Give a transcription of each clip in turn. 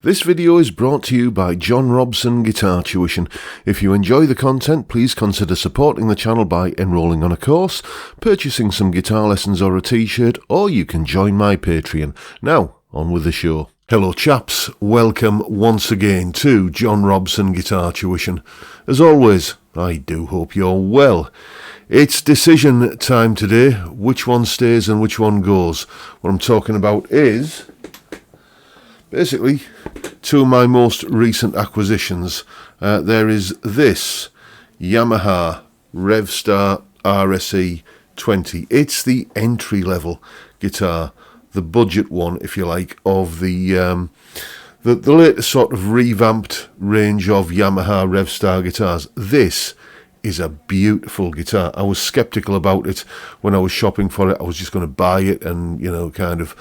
This video is brought to you by John Robson Guitar Tuition. If you enjoy the content, please consider supporting the channel by enrolling on a course, purchasing some guitar lessons or a t-shirt, or you can join my Patreon. Now, on with the show. Hello chaps, welcome once again to John Robson Guitar Tuition. As always, I do hope you're well. It's decision time today, which one stays and which one goes. What I'm talking about is basically two of my most recent acquisitions. There is this Yamaha Revstar RSE 20. It's the entry-level guitar, the budget one, if you like, of the latest sort of revamped range of Yamaha Revstar guitars. This is a beautiful guitar. I was skeptical about it when I was shopping for it. I was just going to buy it and, kind of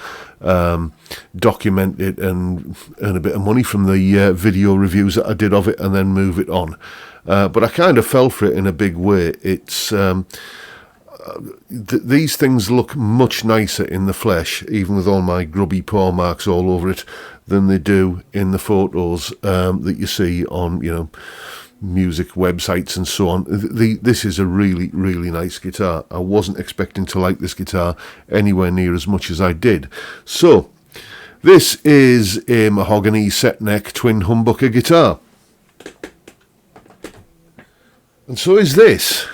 document it and earn a bit of money from the video reviews that I did of it and then move it on. But I kind of fell for it in a big way. It's these things look much nicer in the flesh, even with all my grubby paw marks all over it, than they do in the photos that you see on, music websites and so on. This is a really, really nice guitar. I wasn't expecting to like this guitar anywhere near as much as I did. So, this is a mahogany set neck twin humbucker guitar. And so is this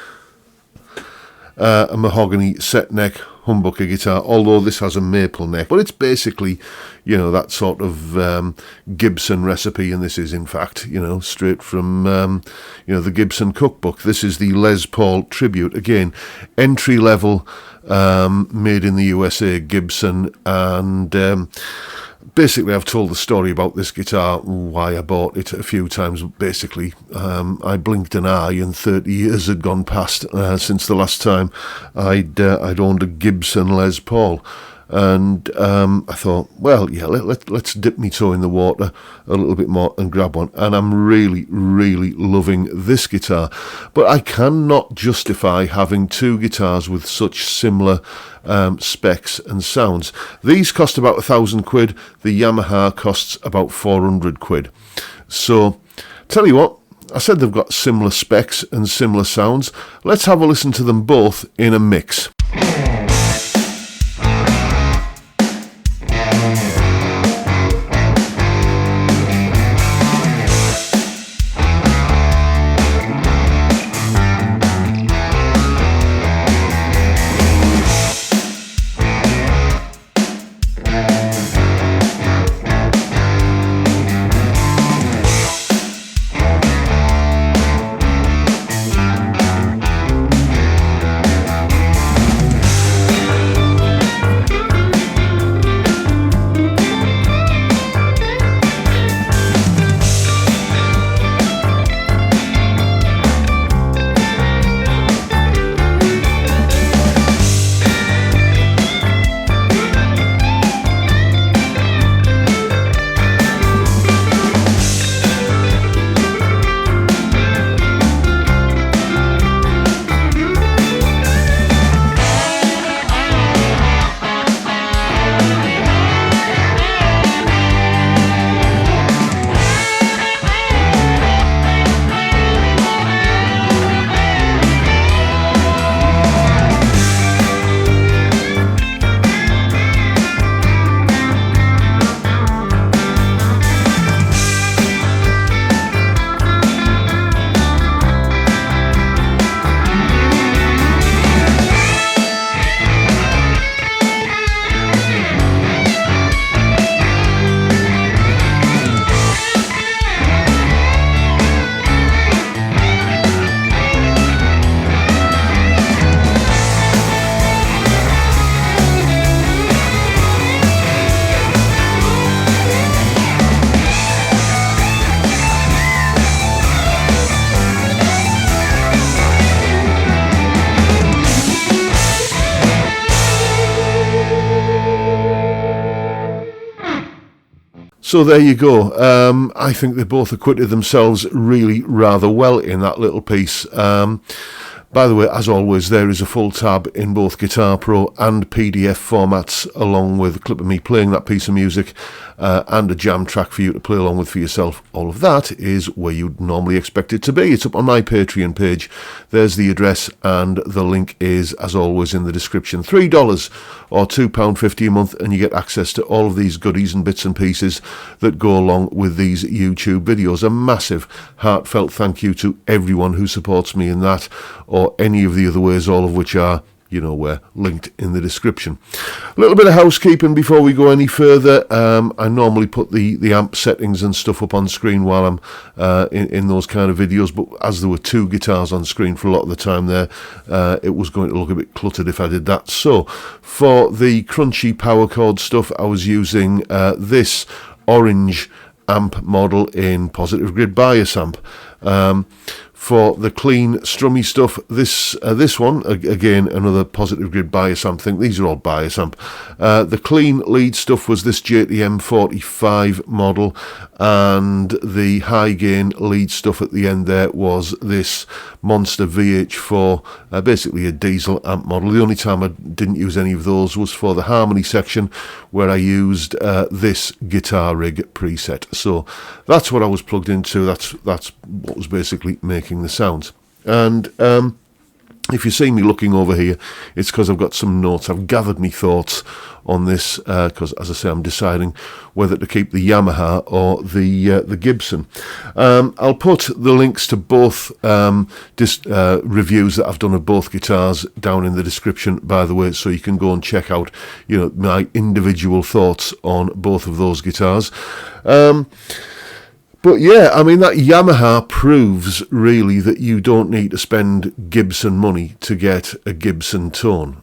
a mahogany set neck humbucker guitar, although this has a maple neck, but it's basically, that sort of Gibson recipe, and this is in fact, straight from, the Gibson cookbook. This is the Les Paul Tribute, again, entry level, made in the USA, Gibson, and basically I've told the story about this guitar, why I bought it a few times. Basically, I blinked an eye and 30 years had gone past since the last time I'd owned a Gibson Les Paul. And I thought, well, yeah, let's dip me toe in the water a little bit more and grab one. And I'm really, really loving this guitar. But I cannot justify having two guitars with such similar specs and sounds. These cost about £1,000. The Yamaha costs about 400 quid. So, tell you what, I said they've got similar specs and similar sounds. Let's have a listen to them both in a mix. So there you go. I think they both acquitted themselves really rather well in that little piece. By the way, as always, there is a full tab in both Guitar Pro and PDF formats, along with a clip of me playing that piece of music and a jam track for you to play along with for yourself. All of that is where you'd normally expect it to be. It's up on my Patreon page. There's the address, and the link is, as always, in the description. $3 or £2.50 a month, and you get access to all of these goodies and bits and pieces that go along with these YouTube videos. A massive, heartfelt thank you to everyone who supports me in that, or any of the other ways, all of which are, you know where, linked in the description. A little bit of housekeeping before we go any further. I normally put the amp settings and stuff up on screen while I'm in those kind of videos, but as there were two guitars on screen for a lot of the time there, it was going to look a bit cluttered if I did that. So for the crunchy power chord stuff, I was using this orange amp model in positive grid bias amp. For the clean strummy stuff, this one, again, another positive grid bias amp thing. These are all bias amp. The clean lead stuff was this JTM 45 model, and the high gain lead stuff at the end there was this Monster VH4, basically a diesel amp model. The only time I didn't use any of those was for the harmony section, where I used this guitar rig preset. So that's what I was plugged into. That's what was basically making the sounds. And if you see me looking over here, it's because I've got some notes. I've gathered me thoughts on this because, as I say, I'm deciding whether to keep the Yamaha or the Gibson. I'll put the links to both reviews that I've done of both guitars down in the description, by the way, so you can go and check out, you know, my individual thoughts on both of those guitars. But yeah, I mean, that Yamaha proves really that you don't need to spend Gibson money to get a Gibson tone.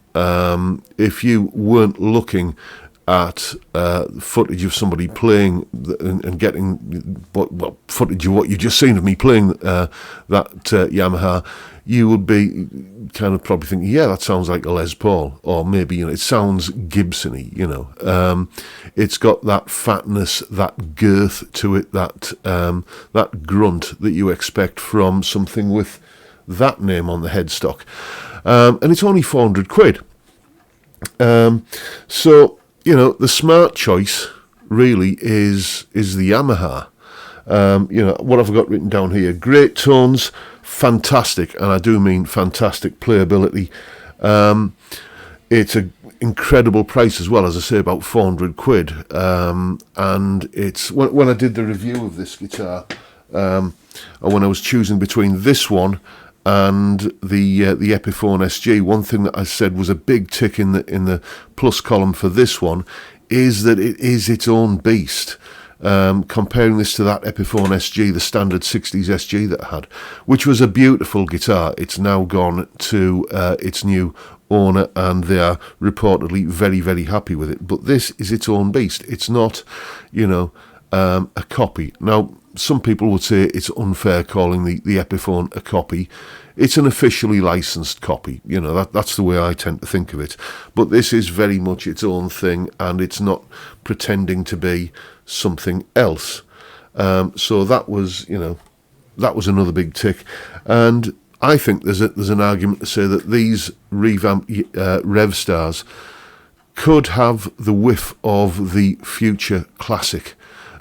If you weren't looking at footage of somebody playing and getting footage of what you've just seen of me playing that Yamaha, you would be kind of probably thinking, yeah, that sounds like a Les Paul, or maybe, you know, it sounds Gibson-y, you know. It's got that fatness, that girth to it, that grunt that you expect from something with that name on the headstock. And it's only 400 quid. So, you know, the smart choice really is the Yamaha. You know, what have I got written down here? Great tones, fantastic, and I do mean fantastic playability. It's an incredible price as well, as I say, about 400 quid. And it's when I did the review of this guitar, or when I was choosing between this one and the Epiphone SG, one thing that I said was a big tick in the plus column for this one is that it is its own beast. Comparing this to that Epiphone SG, the standard 60s SG that I had, which was a beautiful guitar. It's now gone to its new owner, and they are reportedly very, very happy with it. But this is its own beast. It's not, you know, a copy. Now, some people would say it's unfair calling the Epiphone a copy. It's an officially licensed copy. You know, that's the way I tend to think of it. But this is very much its own thing, and it's not pretending to be something else. So that was, you know, that was another big tick. And I think there's an argument to say that these revamped Revstars could have the whiff of the future classic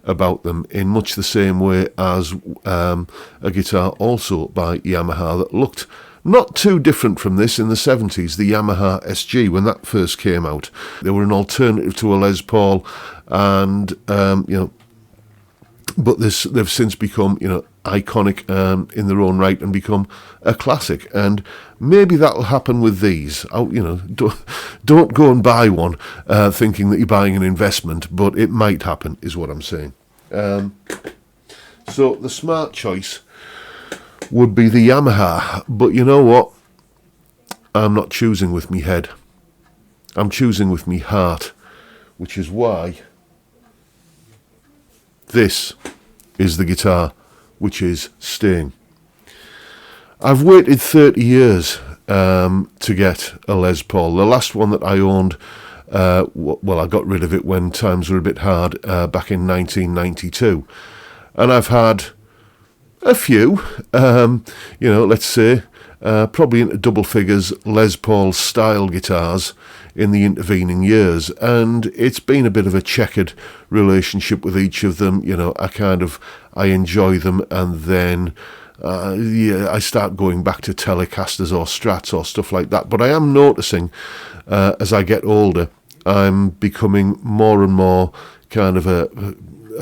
about them, in much the same way as a guitar also by Yamaha that looked not too different from this in the 70s, the Yamaha SG, when that first came out. They were an alternative to a Les Paul, and you know, but they've since become, you know, iconic in their own right and become a classic. And maybe that'll happen with these. You know, don't go and buy one thinking that you're buying an investment, but it might happen, is what I'm saying. So the smart choice would be the Yamaha, but you know what? I'm not choosing with me head. I'm choosing with me heart, which is why this is the guitar which is staying. I've waited 30 years to get a Les Paul. The last one that I owned, well, I got rid of it when times were a bit hard back in 1992. And I've had a few, you know, let's say, probably into double figures Les Paul style guitars in the intervening years, and it's been a bit of a checkered relationship with each of them. You know, I enjoy them, and then I start going back to Telecasters or Strats or stuff like that. But I am noticing as I get older, I'm becoming more and more kind of a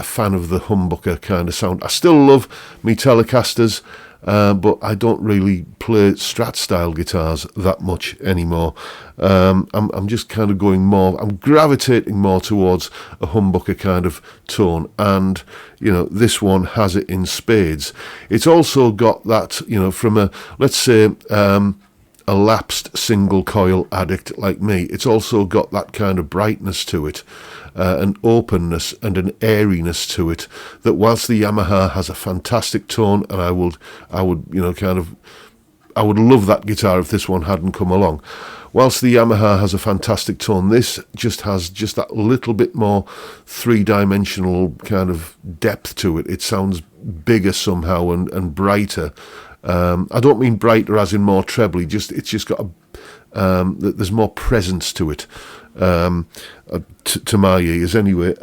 fan of the humbucker kind of sound. I still love me Telecasters, but I don't really play Strat style guitars that much anymore. I'm just kind of I'm gravitating more towards a humbucker kind of tone, and you know, this one has it in spades. It's also got that, you know, from let's say a lapsed single coil addict like me, it's also got that kind of brightness to it, an openness and an airiness to it, that whilst the Yamaha has a fantastic tone, and I would you know, I would love that guitar if this one hadn't come along. Whilst the Yamaha has a fantastic tone, this just has that little bit more three-dimensional kind of depth to it. It sounds bigger somehow and brighter. I don't mean brighter as in more trebly, it's just got there's more presence to it, to my ears anyway.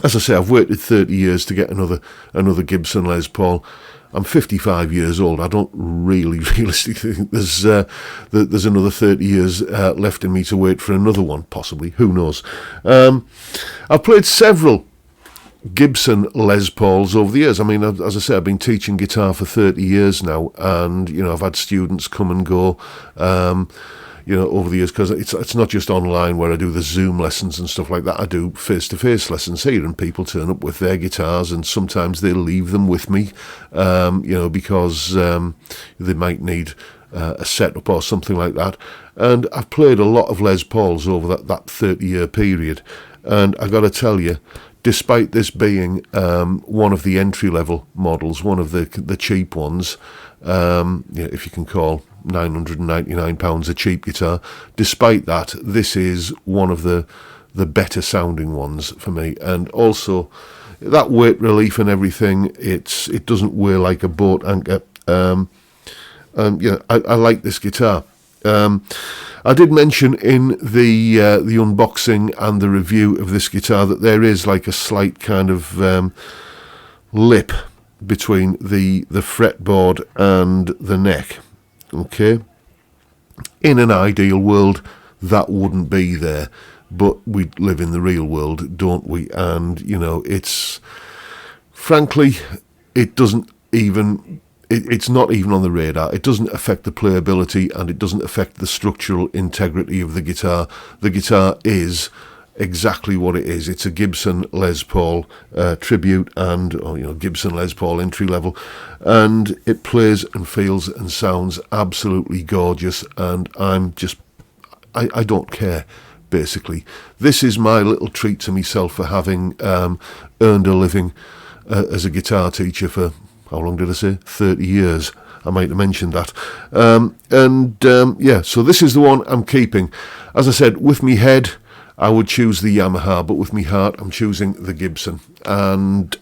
As I say, I've waited 30 years to get another Gibson Les Paul. I'm 55 years old. I don't really realistically think there's another 30 years left in me to wait for another one, possibly. Who knows? I've played several Gibson Les Pauls over the years. I mean, as I say, I've been teaching guitar for 30 years now, and you know, I've had students come and go, you know, over the years, because it's not just online where I do the Zoom lessons and stuff like that. I do face-to-face lessons here, and people turn up with their guitars, and sometimes they leave them with me, you know, because they might need a setup or something like that. And I've played a lot of Les Pauls over that 30-year period, and I got to tell you, despite this being one of the entry-level models, one of the cheap ones, if you can call £999 a cheap guitar, despite that, this is one of the better-sounding ones for me. And also, that weight relief and everything, it doesn't weigh like a boat anchor. I like this guitar. I did mention in the unboxing and the review of this guitar that there is like a slight kind of lip between the fretboard and the neck. Okay, in an ideal world that wouldn't be there, but we live in the real world, don't we? And you know, it's frankly, it doesn't even. It's not even on the radar. It doesn't affect the playability, and it doesn't affect the structural integrity of the guitar. The guitar is exactly what it is. It's a Gibson Les Paul tribute, and Gibson Les Paul entry level, and it plays and feels and sounds absolutely gorgeous. And I don't care. Basically, this is my little treat to myself for having earned a living as a guitar teacher for. How long did I say? 30 years. I might have mentioned that. So this is the one I'm keeping. As I said, with me head, I would choose the Yamaha, but with me heart, I'm choosing the Gibson. And,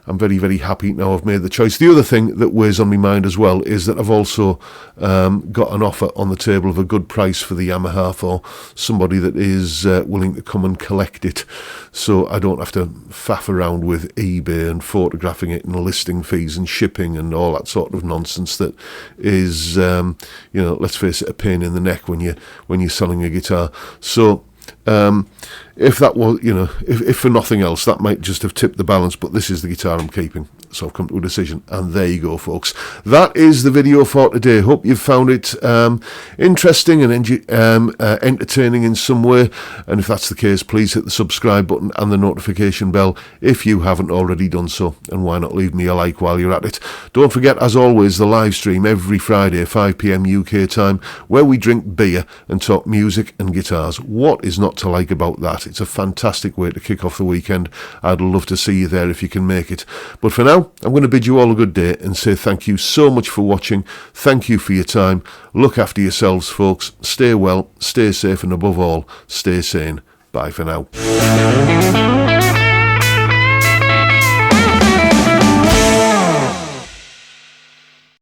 I'm very, very happy now I've made the choice. The other thing that weighs on my mind as well is that I've also got an offer on the table of a good price for the Yamaha for somebody that is willing to come and collect it, so I don't have to faff around with eBay and photographing it and listing fees and shipping and all that sort of nonsense that is, let's face it, a pain in the neck when you're selling a guitar. So if that was, if for nothing else, that might just have tipped the balance, but this is the guitar I'm keeping. So I've come to a decision, and there you go, folks. That is the video for today. Hope you've found it interesting and entertaining in some way, and if that's the case, please hit the subscribe button and the notification bell if you haven't already done so, and why not leave me a like while you're at it. Don't forget, as always, the live stream every Friday, 5 PM UK time, where we drink beer and talk music and guitars. What is not to like about that? It's a fantastic way to kick off the weekend. I'd love to see you there if you can make it. But for now, I'm going to bid you all a good day and say thank you so much for watching. Thank you for your time. Look after yourselves, folks. Stay well, stay safe, and above all, stay sane. Bye for now.